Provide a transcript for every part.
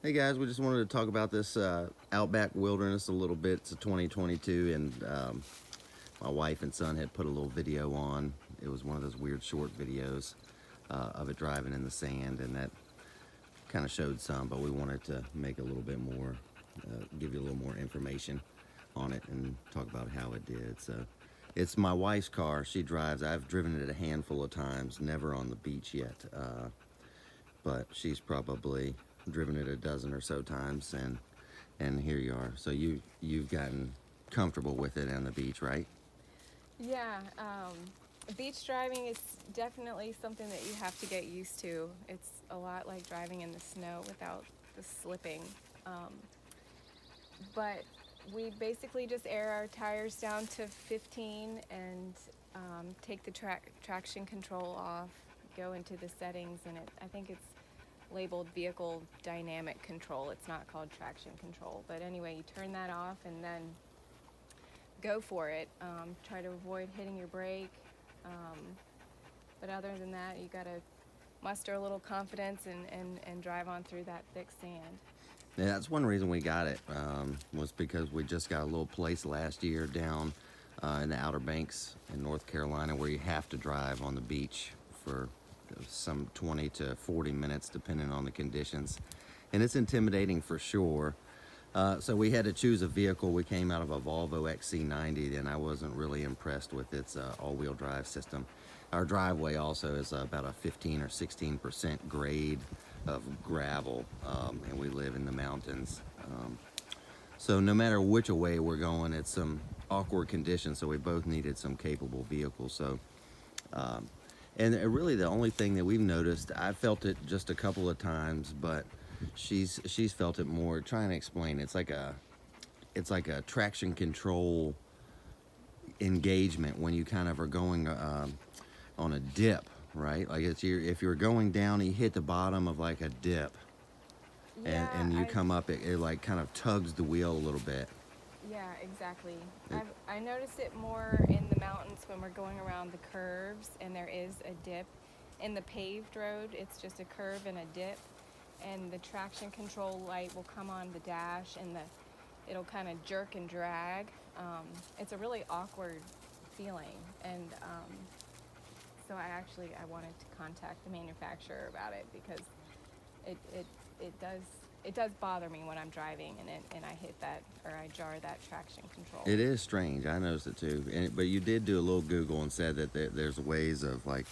Hey guys, we just wanted to talk about this Outback Wilderness a little bit. It's a 2022, and my wife and son had put a little video on. It was one of those weird short videos of it driving in the sand, and that kind of showed some, but we wanted to make a little bit more, give you a little more information on it and talk about how it did. So it's my wife's car. She drives. I've driven it a handful of times, never on the beach yet. But she's probably driven it a dozen or so times, and here you are. So you've gotten comfortable with it on the beach, right? Yeah, beach driving is definitely something that you have to get used to. It's a lot like driving in the snow without the slipping. Um, but we basically just air our tires down to 15 and take the traction control off, go into the settings, and I think it's labeled vehicle dynamic control. It's not called traction control. But anyway, you turn that off and then go for it. Try to avoid hitting your brake. Um, but other than that, you got to muster a little confidence and drive on through that thick sand. Yeah, that's one reason we got it, was because we just got a little place last year down in the Outer Banks in North Carolina where you have to drive on the beach for some 20 to 40 minutes depending on the conditions. And it's intimidating for sure. So we had to choose a vehicle. We came out of a Volvo XC90, and I wasn't really impressed with its all-wheel drive system. Our driveway also is about a 15 or 16% grade of gravel, and we live in the mountains. So no matter which way we're going, it's some awkward conditions, so we both needed some capable vehicles. So, and really the only thing that we've noticed, I felt it just a couple of times, but she's felt it more. Trying to explain, it's like a traction control engagement when you kind of are going on a dip, right? Like if you're going down, you hit the bottom of like a dip, and Yeah, you come up, it like kind of tugs the wheel a little bit. yeah, exactly. It, I notice it more in the mountains when we're going around the curves and there is a dip. In the paved road, it's just a curve and a dip, and the traction control light will come on the dash and it'll kind of jerk and drag. It's a really awkward feeling, and so I wanted to contact the manufacturer about it because it it, it does bother me when I'm driving and I hit that or I jar that traction control. it is strange. I noticed it too. But you did do a little Google and said that there's ways of like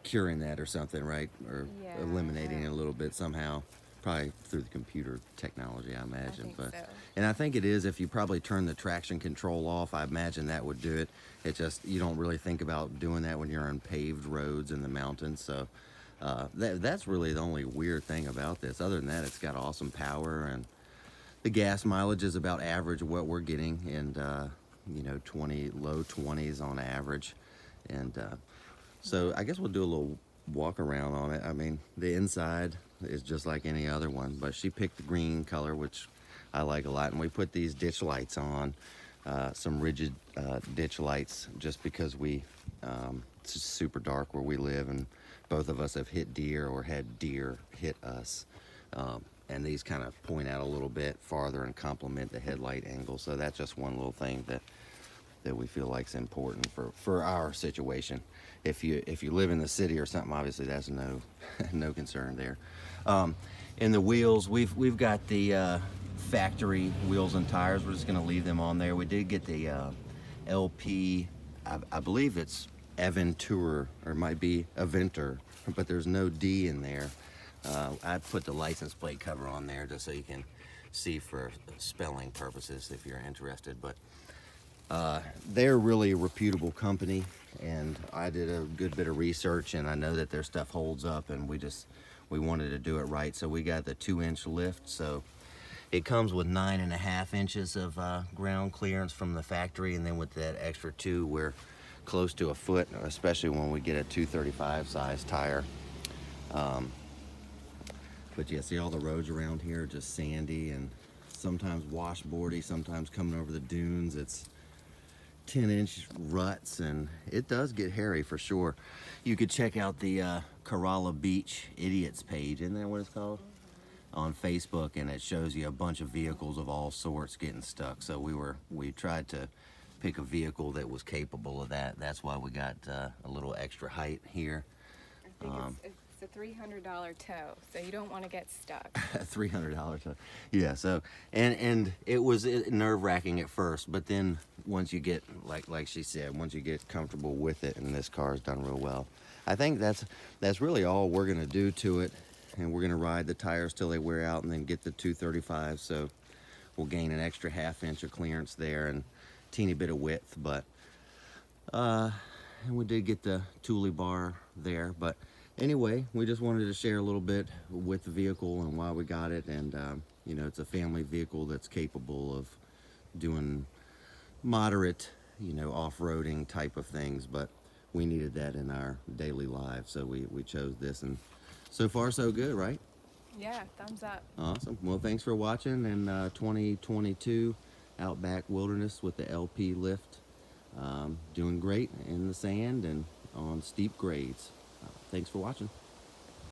curing that or something, right? Or Yeah, eliminating it a little bit somehow. Probably through the computer technology, I I imagine. think But so. and I think it is if you probably turn the traction control off. I imagine that would do it. It just you don't really think about doing that when you're on paved roads in the mountains. So that's really the only weird thing about this. Other than that, it's got awesome power, and the gas mileage is about average of what we're getting, and low 20s on average. And so I guess we'll do a little walk around on it. I mean, the inside is just like any other one, but she picked the green color, which I like a lot. And we put these ditch lights on, some rigid ditch lights, just because it's just super dark where we live, and both of us have hit deer or had deer hit us. And these kind of point out a little bit farther and complement the headlight angle. So that's just one little thing that we feel like is important for our situation. If you live in the city or something, obviously that's no no concern there. In the wheels, we've got the factory wheels and tires. We're just going to leave them on there. We did get the LP, I believe it's Aventure, or it might be Aventure, but there's no D in there. I put the license plate cover on there just so you can see for spelling purposes if you're interested. But they're really a reputable company, and I did a good bit of research, and I know that their stuff holds up, and we wanted to do it right. So we got the 2-inch lift. So it comes with 9.5 inches of ground clearance from the factory, and then with that extra 2, we're close to a foot, especially when we get a 235 size tire. But yeah, see, all the roads around here are just sandy and sometimes washboardy, sometimes coming over the dunes. It's 10-inch ruts, and it does get hairy for sure. You could check out the Kerala Beach Idiots page. Isn't that what it's called? on Facebook, and it shows you a bunch of vehicles of all sorts getting stuck. So we tried to pick a vehicle that was capable of that. That's why we got a little extra height here. I think it's a $300 tow, so you don't want to get stuck. $300. Yeah. So and it was nerve-wracking at first, but then once you get like she said, once you get comfortable with it, and this car's done real well. I think that's really all we're gonna do to it, and we're gonna ride the tires till they wear out, and then get the 235. So we'll gain an extra ½ inch of clearance there and teeny bit of width, but and we did get the Thule bar there. But anyway, we just wanted to share a little bit with the vehicle and why we got it. And you know, it's a family vehicle that's capable of doing moderate, you know, off-roading type of things, but we needed that in our daily lives, so we chose this, and so far so good, right? Yeah, thumbs up. Awesome. Well, thanks for watching. And 2022 Outback Wilderness with the LP lift, doing great in the sand and on steep grades. Thanks for watching.